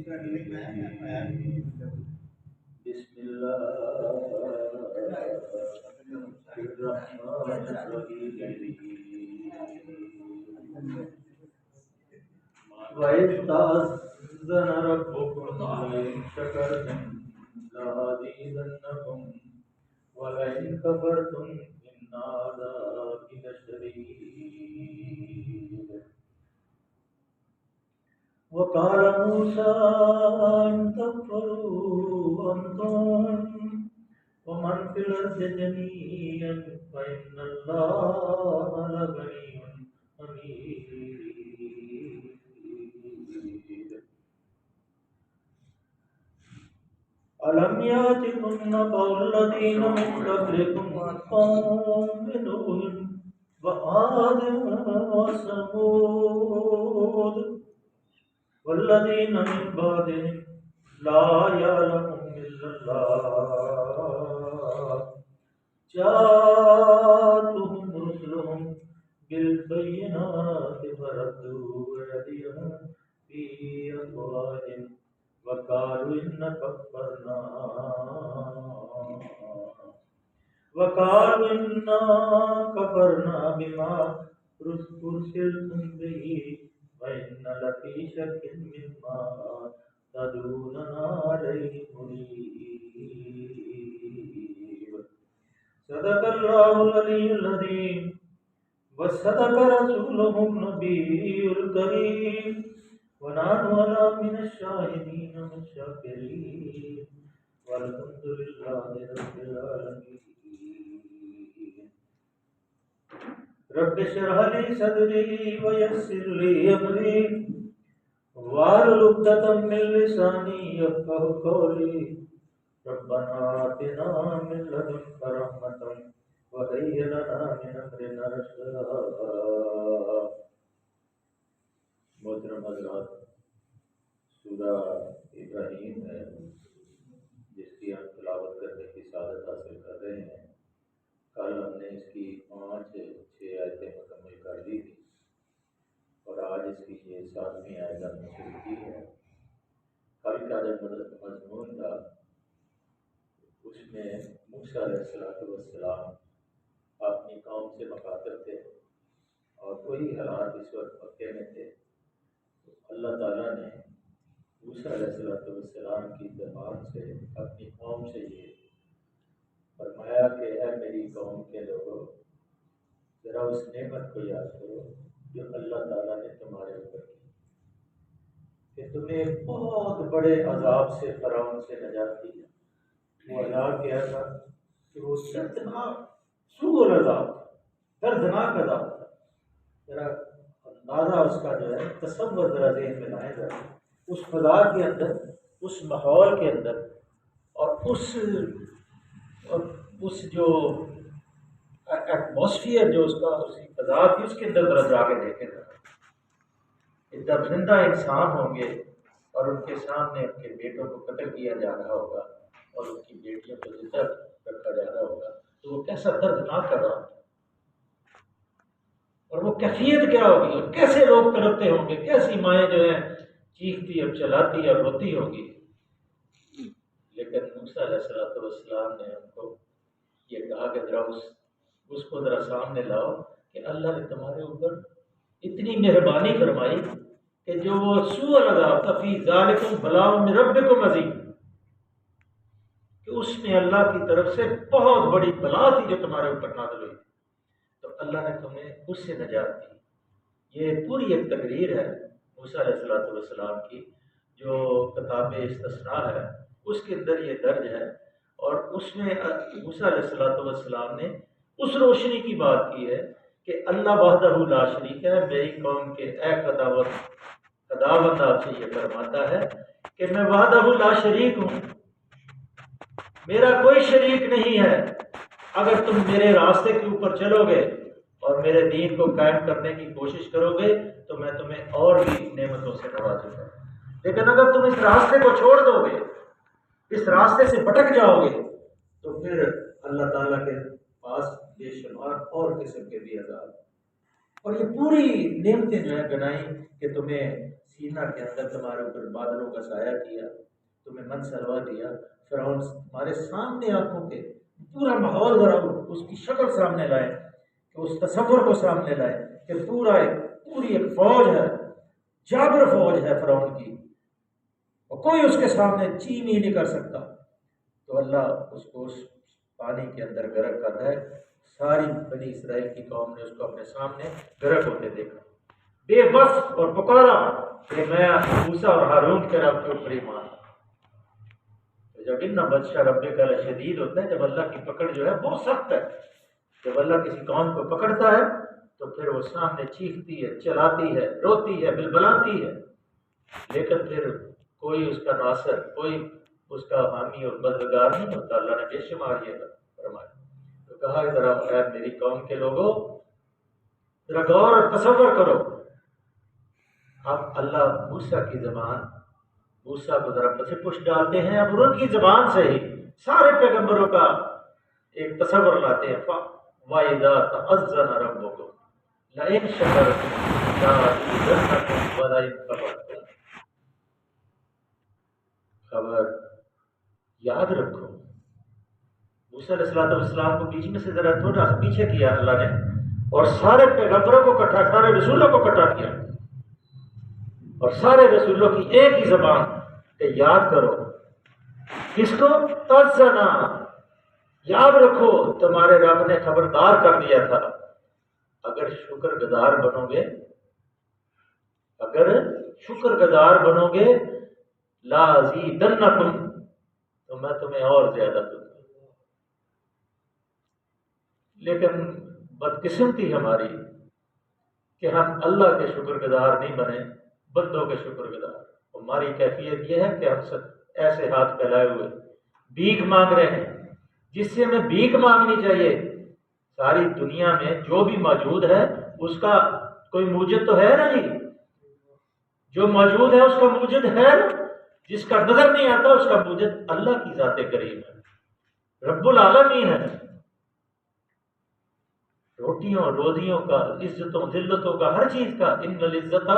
بسم الله الرحمن الرحيم وإذ تأذن ربكم لئن شكرتم لأزيدنكم ولئن كفرتم إن عذابي لشديد وقال موسى إن تكفروا أنتم ومن في الأرض جميعا فإن الله لغني حميد ألم يأتكم نبأ الذين من قبلكم قوم نوح وعاد وثمود والذين من بعدهم لا يعلمهم إلا الله جاءتهم رسلهم بالبينات فردوا أيديهم في أفواههم وقالوا إنا كفرنا بما أرسلتم به وإنا لفي شك مما تدعوننا عليه مريب صدق الله العلي العظيم وصدق رسوله النبي الكريم ونحن على من الشاهدين والشاكرين والحمد لله رب العالمين رب اشرح لي صدري ويسر لي أمري واحلل عقدة من لساني يفقهوا قولي ربنا آتنا من لدنك رحمة وهيئ لنا من أمرنا رشدا محترم حضرات، سورہ ابراہیم ہے جس کی ہم تلاوت کرنے کی سعادت حاصل کر رہے ہیں۔ کل ہم نے اس کی 5-6 آیتیں مکمل کر لی تھی اور آج اس کی یہ 7ویں آیت ہم نے شروع کی ہے۔ کل کا جو مضمون تھا اس میں موسیٰ علیہ السلام اپنی قوم سے مخاطب تھے اور وہی حالات اس وقت مکے میں تھے۔ اللہ تعالیٰ نے موسیٰ علیہ السلام کی زبان سے اپنی قوم سے یہ فرمایا کہ اے میری قوم کے لوگوں، ذرا اس نعمت کو یاد کرو جو اللہ تعالیٰ نے تمہارے اوپر کی، کہ تمہیں بہت بڑے عذاب سے فرعون سے نجات دی۔ وہ عذاب کیا تھا کہ وہ دردناک سوء العذاب، دردناک عذاب تھا۔ ذرا اندازہ اس کا جو ہے تصور ذرا ذہن میں لائیں، ذرا اس فضا کے اندر، اس ماحول کے اندر اور اس جو ایٹماسفیئر جو اس کا اس کی فضا تھی اس کے اندر ذرا جا کے دیکھیں ذرا کہ جب زندہ انسان ہوں گے اور ان کے سامنے ان کے بیٹوں کو قتل کیا جا رہا ہوگا اور ان کی بیٹیوں کو زندہ رکھا جا رہا ہوگا تو وہ کیسا دردناک عذاب ہے، اور وہ کیفیت کیا ہوگی اور کیسے لوگ تڑپتے ہوں گے، کیسی مائیں جو ہیں چیختی اور چلاتی اور روتی ہوگی۔ لیکن موسیٰ علیہ السلام نے ان کو یہ کہا کہ ذرا اس کو ذرا سامنے لاؤ کہ اللہ نے تمہارے اوپر اتنی مہربانی فرمائی کہ جو وہ سوء العذاب تھا فی ذالکم بلاء من ربکم عظیم، کہ اس میں اللہ کی طرف سے بہت بڑی بلا تھی جو تمہارے اوپر نازل ہوئی، تو اللہ نے تمہیں اس سے نجات دی۔ یہ پوری ایک تقریر ہے موسیٰ علیہ السلام کی جو کتاب استثناء ہے، اس کے اندر یہ درج ہے، اور اس میں موسیٰ علیہ السلام نے اس روشنی کی بات کی ہے کہ اللہ وحدہ لا شریک ہے۔ میری قوم کے اے خداوند آپ سے یہ فرماتا ہے کہ میں وحدہ لا شریک ہوں، میرا کوئی شریک نہیں ہے۔ اگر تم میرے راستے کے اوپر چلو گے اور میرے دین کو قائم کرنے کی کوشش کرو گے تو میں تمہیں اور بھی نعمتوں سے نوازوں گا، لیکن اگر تم اس راستے کو چھوڑ دو گے، اس راستے سے بھٹک جاؤ گے، تو پھر اللہ تعالیٰ کے پاس بے شمار اور قسم کے بھی عذاب۔ اور یہ پوری نعمتیں جو ہے گنائی کہ تمہیں سینا کے اندر تمہارے اوپر بادلوں کا سایہ کیا، تمہیں من سلوا دیا، فرعون تمہارے سامنے آنکھوں کے پورا ماحول ذرا اس کی شکل سامنے لائے، کہ اس تصور کو سامنے لائے کہ پوری ایک فوج ہے، جابر فوج ہے فرعون کی، اور کوئی اس کے سامنے چین ہی نہیں کر سکتا۔ تو اللہ اس کو اس پانی کے اندر غرق کر رہا ہے۔ ساری بنی اسرائیل کی قوم نے اس کو اپنے سامنے غرق ہوتے دیکھا، بے بس، اور پکارا کہ میں موسیٰ اور ہارون کے رب کے اوپر ایمان۔ جب ان بطش ربک لشدید ہوتا ہے، جب اللہ کی پکڑ جو ہے بہت سخت ہے، جب اللہ کسی قوم کو پکڑتا ہے تو پھر وہ سامنے چیختی ہے، چلاتی ہے، روتی ہے، بلبلاتی ہے، لیکن پھر کوئی اس کا ناصر، کوئی اس کا حامی اور مددگار نہیں ہوتا۔ اللہ نے بے شمار یہ فرمایا، تو کہا ذرا اے میری قوم کے لوگوں، ذرا غور اور تصور کرو۔ اب اللہ موسیٰ کی زبان، موسیٰ کو ذرا پس پش ڈالتے ہیں، اب ان کی زبان سے ہی سارے پیغمبروں کا ایک تصور لاتے ہیں۔ وَإِذَا تَأَذَّنَ رَبُّكُمْ لَئِن شَكَرْتُمْ لَأَزِيدَنَّكُمْ وَلَئِن كَفَرْتُمْ۔ خبر یاد رکھو، موسیٰ علیہ السلام کو بیچ میں سے ذرا تھوڑا سا پیچھے کیا اللہ نے، اور سارے پیغمبروں کو اکٹھا، سارے رسولوں کو اکٹھا کیا، اور سارے رسولوں کی ایک ہی زبان کہ یاد کرو کس کو؟ تَأَذَّنَ، یاد رکھو تمہارے رب نے خبردار کر دیا تھا، اگر شکر گزار بنو گے، اگر شکر گزار بنو گے، لَأَزِيدَنَّكُمْ، تو میں تمہیں اور زیادہ دوں گا۔ لیکن بدقسمتی ہماری کہ ہم اللہ کے شکر گزار نہیں بنے، بندوں کے شکر گزار۔ ہماری کیفیت یہ ہے کہ ہم سب ایسے ہاتھ پھیلائے ہوئے بھیک مانگ رہے ہیں، جس سے ہمیں بھیک مانگنی چاہیے۔ ساری دنیا میں جو بھی موجود ہے اس کا کوئی موجد تو ہے نا جی، جو موجود ہے اس کا موجد ہے، جس کا نظر نہیں آتا اس کا موجد اللہ کی ذات کریم ہے، رب العالمین ہے۔ روٹیوں روزیوں کا، عزتوں ذلتوں کا، ہر چیز کا، ان العزت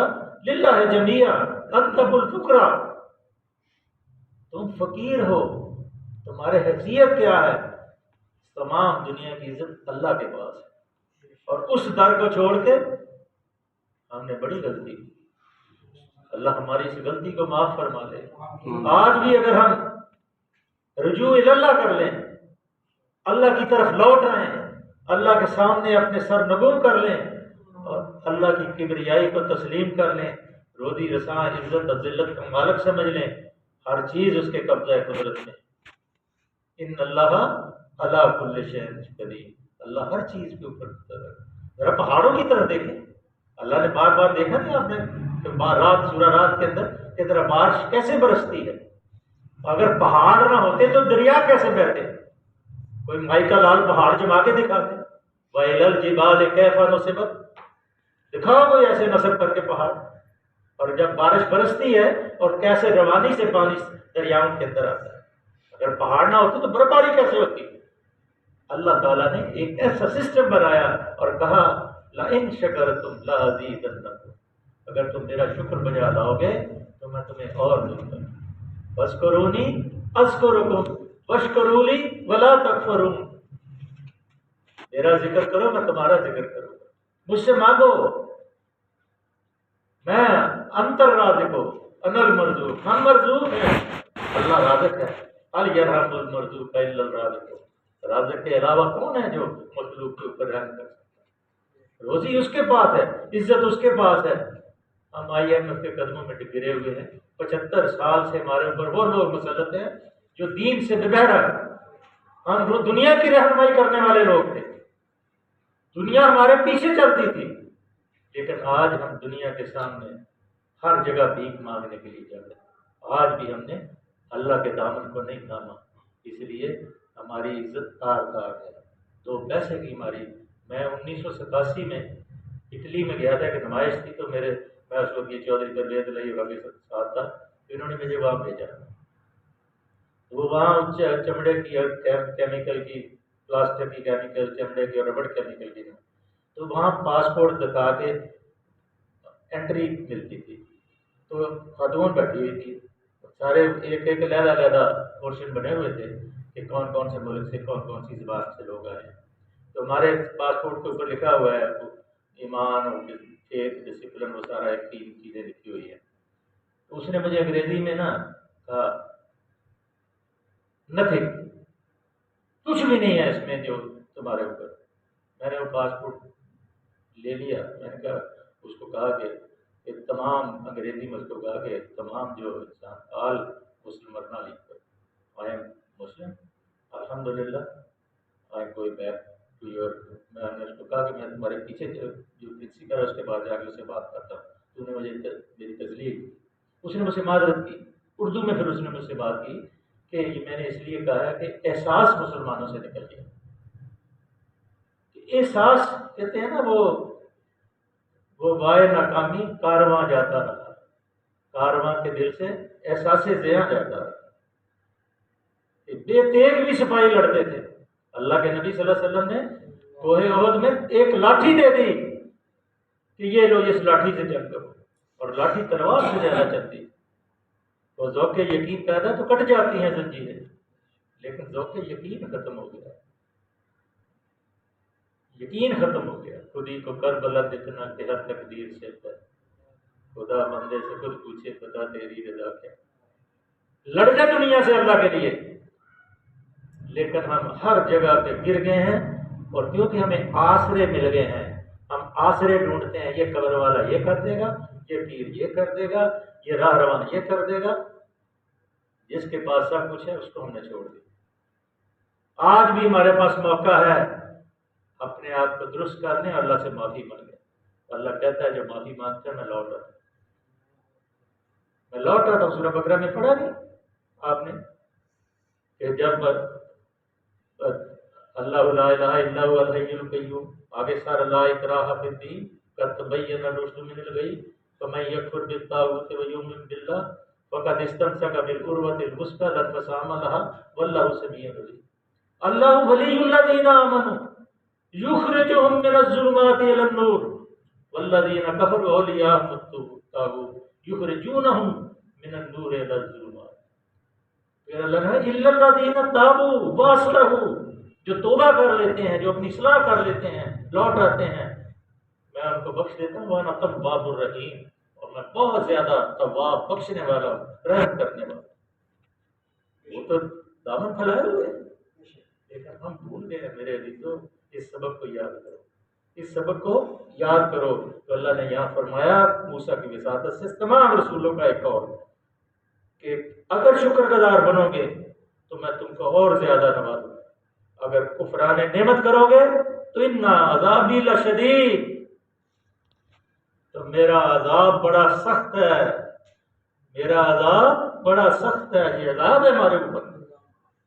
للہ جمیعا انتم الفقراء، تم فقیر ہو، تمہارے حیثیت کیا ہے؟ تمام دنیا کی عزت اللہ کے پاس ہے، اور اس در کو چھوڑ کے ہم نے بڑی غلطی کی۔ اللہ ہماری اس غلطی کو معاف فرما دے۔ آج بھی اگر ہم رجوع اللہ کر لیں، اللہ کی طرف لوٹ آئیں، اللہ کے سامنے اپنے سر نگوں کر لیں، اور اللہ کی کبریائی کو تسلیم کر لیں، روزی رساں عزت اور ذلت کا مالک سمجھ لیں، ہر چیز اس کے قبضہ قدرت میں۔ ان اللہ علی کل شیء قدیر، اللہ ہر چیز کے اوپر قدر۔ ذرا پہاڑوں کی طرف دیکھیں، اللہ نے بار بار دیکھا نہیں آپ نے کہ رات سورہ رات کے اندر کہ ذرا بارش کیسے برستی ہے؟ اگر پہاڑ نہ ہوتے تو دریا کیسے بہتے؟ کوئی مائی کا لال پہاڑ جما کے دکھاتے، وَإِلَى الْجِبَالِ كَيْفَ نُصِبَتْ، دکھاؤ کوئی ایسے نصب کر کے پہاڑ، اور جب بارش برستی ہے اور کیسے روانی سے پانی دریاؤں کے اندر آتا ہے۔ اگر پہاڑ نہ ہوتے تو برفباری کیسے ہوتی؟ اللہ تعالیٰ نے ایک ایسا سسٹم بنایا اور کہا لَإِن شَكَرْتُمْ لَأَزِيدَنَّكُمْ، اگر تم میرا شکر بجا لاؤ گے تو میں تمہیں اور دوں گا۔ وَاذْكُرُونِي أَذْكُرْكُمْ وَاشْكُرُوا لِي وَلَا تَكْفُرُونِ، میرا ذکر کرو میں تمہارا ذکر کروں گا، مجھ سے مانگو، میں انتر رازق ہوں، انا المرزوق، ہم مرزوق ہیں، اللہ رازق ہے۔ هل يرحم المرزوق الا الرازق، رازق کے علاوہ کون ہے جو مخلوق کے اوپر رحم کر سکتا ہے؟ روزی اس کے پاس ہے، عزت اس کے پاس ہے۔ ہم IMF کے قدموں میں گرے ہوئے ہیں، 75 سال سے ہمارے اوپر وہ لوگ مسلط ہیں جو دین سے ببہرا ہے۔ ہم دنیا کی رہنمائی کرنے والے لوگ تھے، دنیا ہمارے پیچھے چلتی تھی، لیکن آج ہم دنیا کے سامنے ہر جگہ بھیک مانگنے کے لیے چل رہے ہیں۔ آج بھی ہم نے اللہ کے دامن کو نہیں تھاما، اس لیے ہماری عزت تار تار ہے۔ 2 پیسے کی ہماری، میں 1987 میں اٹلی میں گیا تھا کہ نمائش تھی، تو میں اس وقت یہ چودھری پرویز علیہ کے ساتھ تھا، انہوں نے مجھے وہاں بھیجا۔ وہ وہاں چمڑے کی کیمیکل کی، پلاسٹک کی کیمیکل، چمڑے کی اور ربڑ کیمیکل کی تو وہاں پاسپورٹ دکھا کے انٹری ملتی تھی، تو خاتون بیٹھی ہوئی تھی، سارے ایک ایک علیحدہ علیحدہ پورشن بنے ہوئے تھے کہ کون کون سے ملک سے کون کون سی زبان سے لوگ آئے ہیں۔ تو ہمارے پاسپورٹ کے اوپر لکھا ہوا ہے ایمان اور فیتھ ڈسپلن، وہ سارا ایک 3 چیزیں لکھی ہوئی ہیں۔ تو اس نے مجھے انگریزی میں نا کہا نتھنگ، کچھ بھی نہیں ہے اس میں جو تمہارے اوپر۔ میں نے وہ پاسپورٹ لے لیا، میں نے کہا اس کو کہا کہ تمام انگریزی میں اس کو کہا کہ تمام جو انسان آل مسلم مرنا لکھ کر آئی ایم مسلم الحمدللہ آئی گوئی بیک ٹو یور۔ میں نے اس کو کہا کہ میں تمہارے پیچھے جو پرنسپل ہے اس کے بعد جا کے اس سے بات کرتا ہوں، تو نے مجھے میری تسلیل کی۔ اس نے مجھ سے معذرت کی اردو میں، پھر اس نے مجھ سے بات کی کہ یہ میں نے اس لیے کہا ہے کہ احساس مسلمانوں سے نکل گیا۔ احساس کہتے ہیں نا وہ وائے ناکامی کارواں جاتا رہا، کارواں کے دل سے احساس زیاں جاتا رہا۔ بے تیغ بھی سپاہی لڑتے تھے، اللہ کے نبی صلی اللہ علیہ وسلم نے کوہ احد میں ایک لاٹھی دے دی کہ یہ لو اس لاٹھی سے جنگ کرو، اور لاٹھی تلوار سے زیادہ چلتی، تو ذوق یقین پیدا تو کٹ جاتی ہیں زنجیریں، لیکن ذوق یقین ختم ہو گیا، یقین ختم ہو گیا۔ خودی کو کر بلند اتنا کہ ہر تقدیر سے پر خدا بندے سے خود پوچھے بتا تیری رضا کیا۔ لڑ گئے دنیا سے اللہ کے لیے، لیکن ہم ہر جگہ پہ گر گئے ہیں، اور کیونکہ ہمیں آسرے مل گئے ہیں، ہم آسرے ڈھونڈتے ہیں، یہ قبر والا یہ کر دے گا، یہ پیر یہ کر دے گا، یہ راہ رواں یہ کر دے گا۔ جس کے پاس سب کچھ ہے اس کو ہم نے چھوڑ دیا۔ آج بھی ہمارے پاس موقع ہے اپنے آپ کو درست کرنے اور اللہ سے معافی مانگے۔ اللہ کہتا ہے جو معافی مانگتا ہے میں لوٹ آتا ہوں، میں لوٹ آتا ہوں۔ سورہ بقرہ میں پڑھا نہیں آپ نے کہ جب اللہ لا الہ الا هو الحی القیوم، آگے سارا لا اکراہ فی الدین قد تبین الرشد من الغی فمن یکفر بالطاغوت ویؤمن باللہ فقد استمسک بالعروۃ الوثقی لا انفصام لها واللہ سمیع علیم۔ اللہ ولی الذین آمنوا یخرجهم من الظلمات الى النور والذین کفروا اولیاءهم الطاغوت یخرجونهم من النور الى الظلمات۔ پھر اللہ نے الا الذین تابوا واصلحوا، جو توبہ کر لیتے ہیں، جو اپنی اصلاح کر لیتے ہیں، لوٹ آتے ہیں، میں ان کو بخش دیتا ہوں۔ وانا تواب الرحیم، اور میں بہت زیادہ تواب بخشنے والا ہوں، رحم کرنے والا ہوں۔ وہ تو دامن پھیلائے ہوئے ہیں، لیکن ہم بھول گئے ہیں۔ میرے عزیزو اس سبق کو یاد کرو، اس سبق کو یاد کرو۔ تو اللہ نے یہاں فرمایا موسیٰ کی وساطت سے تمام رسولوں کا ایک اور کہ اگر شکر گزار بنو گے تو میں تم کو اور زیادہ نوازوں گا، اگر کفران نعمت کرو گے تو ان عذابی لشدید، تو میرا عذاب بڑا سخت ہے، میرا عذاب بڑا سخت ہے۔ یہ عذاب ہے ہمارے اوپر،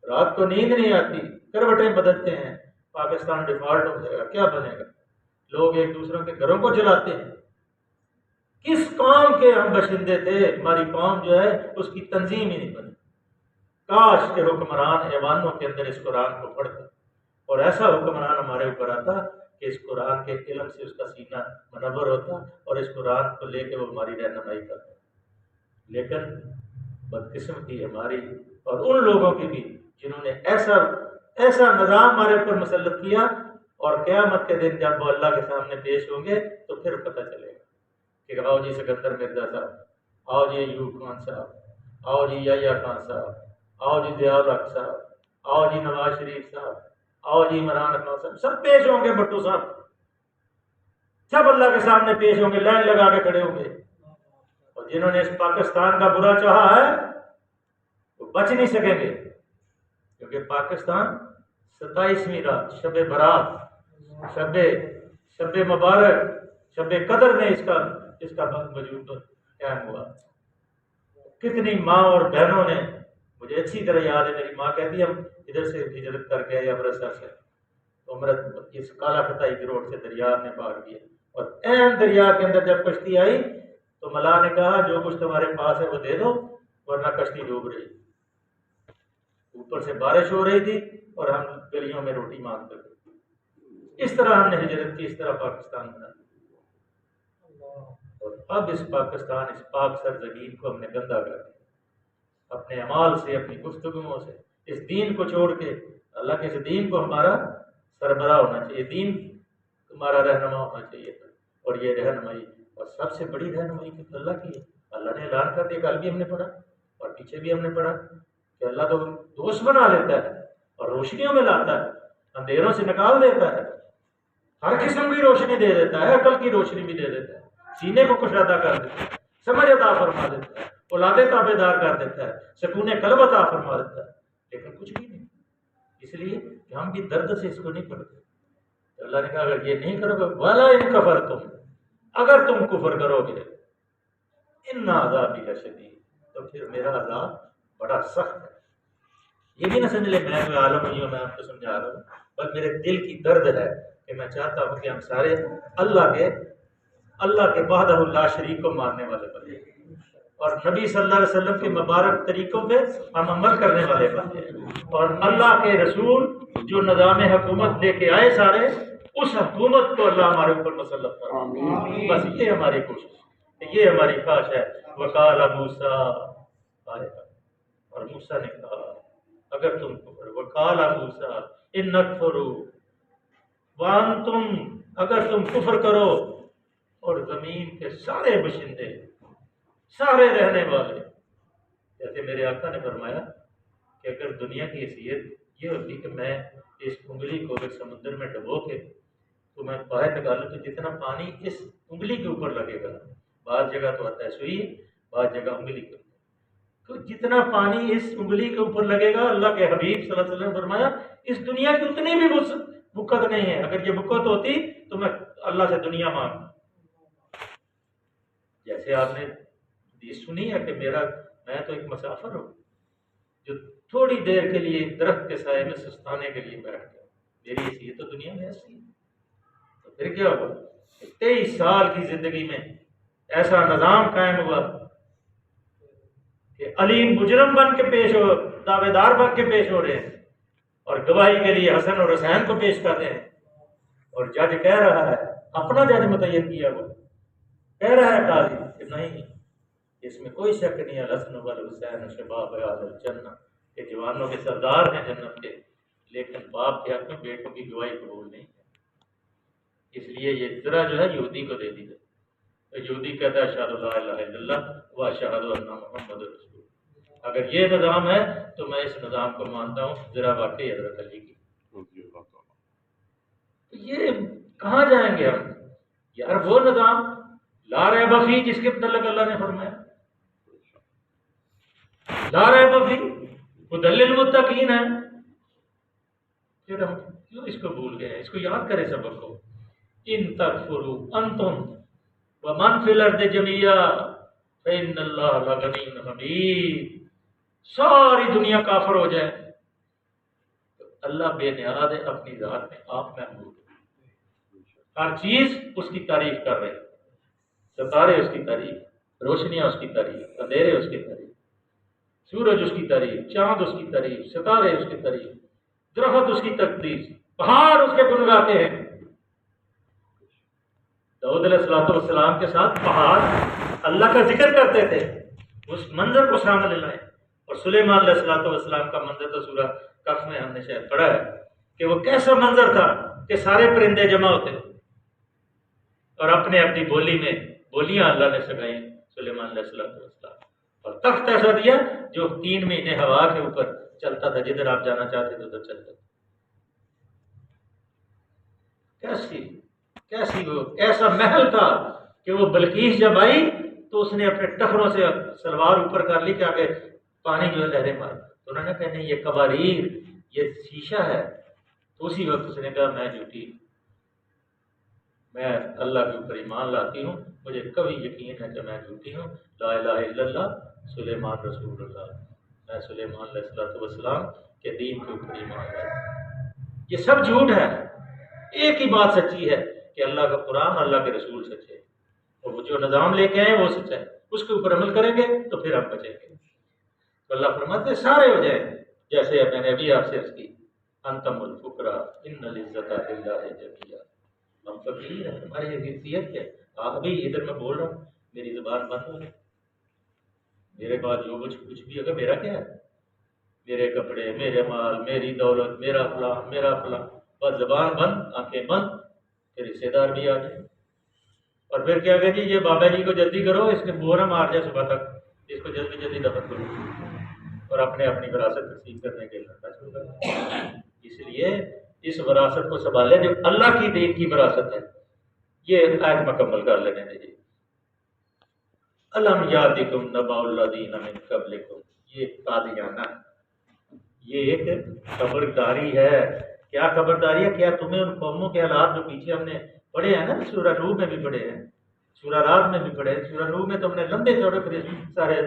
رات کو نیند نہیں آتی، کروٹیں بدلتے ہیں، پاکستان ڈیفالٹ ہو جائے گا، کیا بنے گا؟ لوگ ایک دوسروں کے گھروں کو جلاتے ہیں۔ کس قوم کے ہم باشندے تھے، ہماری قوم جو ہے اس کی تنظیم ہی نہیں بنی۔ کاش کے حکمران ایوانوں کے اندر اس قرآن کو پڑھتے اور ایسا حکمران ہمارے اوپر آتا کہ اس قرآن کے علم سے اس کا سینہ منور ہوتا اور اس قرآن کو لے کے وہ ہماری رہنمائی کرتا۔ لیکن بدقسمتی ہماری اور ان لوگوں کی بھی جنہوں نے ایسا نظام ہمارے اوپر مسلط کیا، اور قیامت کے دن جب وہ اللہ کے سامنے پیش ہوں گے تو پھر پتہ چلے گا کہ آؤ جی سکندر مرزا صاحب، آؤ جی ایوب خان صاحب، آؤ جی یحییٰ خان صاحب، آؤ جی ضیاء الحق صاحب، آؤ جی نواز شریف صاحب، آؤ جی عمران خان صاحب، سب پیش ہوں گے، بھٹو صاحب سب اللہ کے سامنے پیش ہوں گے، لائن لگا کے کھڑے ہوں گے۔ اور جنہوں نے اس پاکستان کا برا چاہا ہے وہ بچ نہیں سکیں گے، کیونکہ پاکستان 27ویں رات شب برات، شب مبارک، شب قدر میں اس کا وجود قائم ہوا۔ کتنی ماں اور بہنوں نے، مجھے اچھی طرح یاد ہے، میری ماں کہتی ہے ہم ادھر سے ہجرت کر کے آئے امرتسر سے، امرت اس کالا خطائی کے روڈ سے دریا نے پار کیا، اور عین دریا کے اندر جب کشتی آئی تو ملا نے کہا جو کچھ تمہارے پاس ہے وہ دے دو ورنہ کشتی ڈوب رہی۔ اوپر سے بارش ہو رہی تھی اور ہم گلیوں میں روٹی مانگتے تھے۔ اس طرح ہم نے ہجرت کی، اس طرح پاکستان بنا، اور اب اس پاکستان، اس پاک سرزمین کو ہم نے گندا کر دیا اپنے اعمال سے، اپنی گفتگوؤں سے۔ اس دین کو چھوڑ کے اللہ کے اس دین کو ہمارا سربراہ ہونا چاہیے، دین ہمارا رہنما ہونا چاہیے تھا، اور یہ رہنمائی اور سب سے بڑی رہنمائی کی اللہ کی ہے۔ اللہ نے اعلان کر دیا، کل بھی ہم نے پڑھا اور پیچھے بھی ہم نے پڑھا کہ اللہ تو دوست بنا لیتا ہے اور روشنیوں میں لاتا ہے، اندھیروں سے نکال دیتا ہے، ہر قسم کی روشنی دے دیتا ہے، عقل کی روشنی بھی دے دیتا ہے، سینے کو کشادہ کر دیتا ہے، سمجھ عطا فرما دیتا ہے، اولاد تابع دار کر دیتا ہے، سکون قلب عطا فرما دیتا ہے، لیکن کچھ بھی نہیں۔ اس لیے کہ ہم بھی درد سے اس کو نہیں پڑھتے۔ تو اللہ نے کہا اگر یہ نہیں کرو گے، وَلَا إِن كَفَرْتُمْ، اگر تم کفر کرو گے، إِنَّ عَذَابِي لَشَدِيدٌ، تو پھر میرا عذاب بڑا سخت ہے۔ یہ بھی نہ سمجھ لے میں کوئی عالم نہیں ہوں، میں آپ کو سمجھا رہا ہوں، بس میرے دل کی درد ہے کہ میں چاہتا ہوں کہ ہم سارے اللہ کے وحدہ لا شریک کو ماننے والے بنے، اور نبی صلی اللہ علیہ وسلم کے مبارک طریقوں پہ ہم عمل کرنے والے بنے، اور اللہ کے رسول جو نظام حکومت لے کے آئے سارے، اس حکومت کو اللہ ہمارے اوپر مسلط فرمائے۔ بس یہ ہماری کوشش، یہ ہماری خواہش ہے۔ وقال موسیٰ، اور موسیٰ نے کہا اگر تم کفر، وقال موسیٰ ان نکفروا وانتم، اگر تم کفر کرو اور زمین کے سارے باشندے، سارے رہنے والے، جیسے میرے آقا نے فرمایا کہ اگر دنیا کی حیثیت یہ ہوتی کہ میں اس انگلی کو اگر سمندر میں ڈبو کے تو میں باہر نکالوں تو جتنا پانی اس انگلی کے اوپر لگے گا، بعض جگہ تو آتا ہے سوئی، بعض جگہ انگلی کے اوپر، تو جتنا پانی اس انگلی کے اوپر لگے گا، اللہ کے حبیب صلی اللہ علیہ وسلم نے فرمایا اس دنیا کی اتنی بھی بکت نہیں ہے، اگر یہ بکت ہوتی تو میں اللہ سے دنیا مانگتا۔ جیسے آپ نے حدیث سنی ہے کہ میں تو ایک مسافر ہوں جو تھوڑی دیر کے لیے درخت کے سائے میں سستانے کے لیے بیٹھ گیا، میری حیثیت تو دنیا میں ایسی ہے، تو پھر کیا ہوا؟ 23 سال کی زندگی میں ایسا نظام قائم ہوا کہ علیم مجرم بن کے پیش ہو، دعوے دار بن کے پیش ہو رہے ہیں، اور گواہی کے لیے حسن اور حسین کو پیش کر رہے ہیں، اور جج کہہ رہا ہے، اپنا جج متعین کیا ہوا کہہ رہا ہے قاضی کہ نہیں، اس میں کوئی شک نہیں ہے، الحسن والحسین شباب اہل الجنہ، کہ جوانوں کے سردار ہیں جنت کے، لیکن باپ کے حق میں بیٹوں کی گواہی قبول نہیں ہے، اس لیے یہ ذرا جو ہے یہودی کو دے دی گئی۔ یہودی کہتا ہے اشہد لا الہ الا اللہ و اشہد ان محمد رسول اللہ، اگر یہ نظام ہے تو میں اس نظام کو مانتا ہوں، ذرا واقعی حضرت علی کی۔ یہ کہاں جائیں گے ہم یار؟ وہ نظام لا ریب فیہ جس کے متعلق اللہ نے فرمایا لا ریب فیہ ھدی للمتقین ہے، پھر ہم کیوں اس کو بھول گئے ہیں؟ اس کو یاد کریں سبق کو۔ ان تکفروا انتم ومن فی الارض جميعا فإن اللہ لغنی حمید، ساری دنیا کافر ہو جائے تو اللہ بے نیاز ہے، اپنی ذات میں آپ محمود ہے، ہر چیز اس کی تعریف کر رہے ہیں، ستارے اس کی تعریف، روشنیاں اس کی تعریف، اندھیرے اس کی تعریف، سورج اس کی تعریف، چاند اس کی تعریف، ستارے اس کی تعریف، درخت اس کی تقدیس، پہاڑ اس کے گن گاتے ہیں۔ داؤد علیہ السلام کے ساتھ پہاڑ اللہ کا ذکر کرتے تھے، اس منظر کو سامنے لائیں، اور سلیمان علیہ السلام کا منظر تو سورہ کہف میں ہم نے شاید پڑھا ہے کہ وہ کیسا منظر تھا کہ سارے پرندے جمع ہوتے تھے اور اپنے اپنی بولی میں بولیاں اللہ نے سکھائیں سلیمان علیہ السلام، اور تخت ایسا دیا جو 3 مہینے ہوا کے اوپر چلتا تھا، جدھر آپ جانا چاہتے تھے ادھر چلتا تھا۔ کیسی وہ ایسا محل تھا کہ وہ بلقیس جب آئی تو اس نے اپنے ٹخروں سے سلوار اوپر کر لی کہ آگے پانی جو ہے لہریں مار، تو انہوں نے کہا نہیں یہ قواریر، یہ شیشہ ہے، تو اسی وقت اس نے کہا میں جھوٹی، میں اللہ کے اوپر ایمان لاتی ہوں، مجھے کبھی یقین ہے کہ میں جھوٹی ہوں، لا الہ الا اللہ سلیمان رسول اللہ، میں سلیمان علیہ السلام کے دین کے اوپر ایمان لاتی ہوں۔ یہ سب جھوٹ ہے، ایک ہی بات سچی ہے کہ اللہ کا قرآن، اللہ کے رسول سچے، اور وہ جو نظام لے کے آئے وہ سچا ہے، اس کے اوپر عمل کریں گے تو پھر ہم بچیں گے۔ تو اللہ فرماتے ہیں سارے ہو جائیں، جیسے میں نے ابھی آپ سے عرض کی انتم الفقراء ان العزت للہ جميعا. ہم فقیر ہیں، ہماری حیثیت کیا ہے؟ آپ بھی ادھر میں بول رہا ہوں، میری زبان بند ہو گئی، میرے پاس جو کچھ بھی ہوگا میرا کیا ہے؟ میرے کپڑے، میرے مال، میری دولت، میرا فلاں میرا فلاں، بس زبان بند آنکھیں بند. پھر رشتے دار بھی آ جائیں اور پھر کیا کہ جی یہ بابا جی کو جلدی کرو، اس نے بورا مار جائے صبح تک، اس کو جلدی جلدی دفن کرو، اور اپنے اپنی وراثت تقسیم کرنے کے لڑنا شروع کر. اس لیے اس وراثت کو سنبھالے جو اللہ کی دین کی وراثت ہے. یہ آیت مکمل کر لینے دیجیے. الم یاتکم نبأ الذین من قبلکم، یہ قادیانہ، یہ ایک خبرداری ہے. کیا خبرداری ہے؟ کیا تمہیں ان قوموں کے حالات جو پیچھے ہم نے پڑھے ہیں نا، سورہ نوح میں بھی پڑھے ہیں، سورہ رات میں بھی پڑھے ہیں، سورہ نوح میں تو ہم نے لمبے چوڑے سارے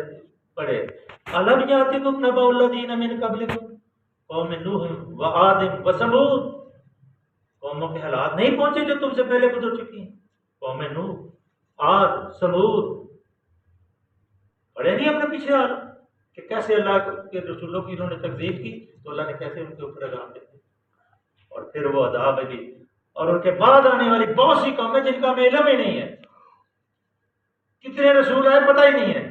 پڑھے. الم یاتکم نبأ الذین من قبلکم، قوم نوح و عاد و ثمود، قوموں کے حالات نہیں پہنچے جو تم سے پہلے گزر چکی ہیں. قوم نوح، عاد، ثمود، پڑھے نہیں اپنے پیچھے حال کہ کیسے اللہ کے رسولوں کی انہوں نے تکذیب کی تو اللہ نے کیسے ان کے اوپر عذاب دیتے، اور پھر وہ عذاب بھی، اور ان کے بعد آنے والی بہت سی قومیں جن کا ہمیں علم ہی نہیں ہے، کتنے رسول آئے پتہ ہی نہیں ہے.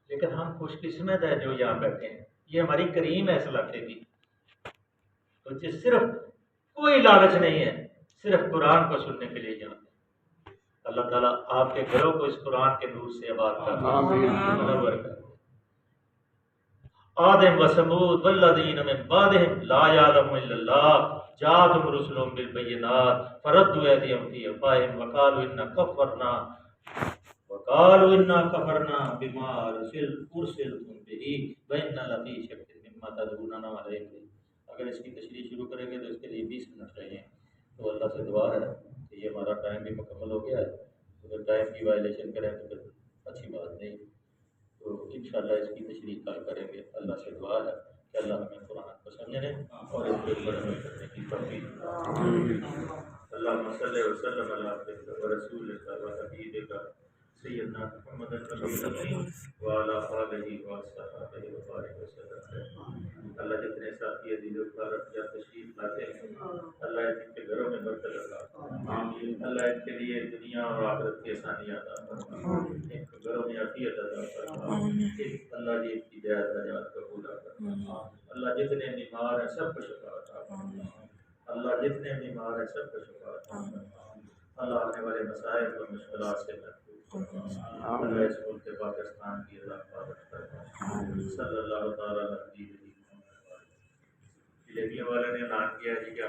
لیکن ہم خوش قسمت ہے جو یہاں بیٹھے ہیں، یہ ہماری کریم ہے اس علاقے کی، تو جس صرف کوئی لالچ نہیں ہے، صرف قرآن کو سننے کے لیے یہاں. اللہ تعالیٰ آپ کے گھروں کو اس قرآن کے نور سے آباد کر منور کر. آدم و ثمود والذین من بعدهم لا یعلمهم الا اللہ جاءتهم رسلهم بالبینات فردوا ایدیہم فی افواہہم وقالوا انا کفرنا بما ارسلتم به وانا لفی شک مما تدعوننا الیہ. اگر اس کی تشریح شروع کریں گے تو اس کے لیے 20 منٹ چاہیے. تو اللہ سے دعا ہے کہ یہ ہمارا ٹائم بھی مکمل ہو گیا ہے. اگر ٹائم کی وائلیشن کریں تو پھر اچھی بات نہیں. تو انشاءاللہ اس کی تشریح کل کریں گے. اللہ سے دعا ہے کہ اللہ ہمیں قرآن کو سمجھنے اور اس کے اوپر عمل کرنے کی توفیق عطا. اللہم صلی وسلم علی عبدک و رسولک و حبیبک سیدنا محمد وعلی آلہ وصحبہ وبارک وسلم. اللہ جتنے ساتھی عزیز و اقدار یا تشریف لاتے ہیں اللہ ان کے گھروں میں برکت عطا. اللہ ان کے لیے دنیا اور آخرت کی آسانیاں عطا فرما. ان کے گھروں میں عافیت عطا فرما. اللہ جی ان کی بیعت نجات قبول فرما. اللہ جتنے بیمار ہیں سب کو شفا عطا فرما. اللہ جتنے بیمار ہیں سب کو شفا عطا فرما. اللہ آنے والے مسائل اور مشکلات سے محفوظ فرما. اللہ اس ملک پاکستان کی اللہ حفاظت فرما. صلی اللہ تعالیٰ علیہ وسلم. جلیبیوں والے نے اعلان کیا جی کہ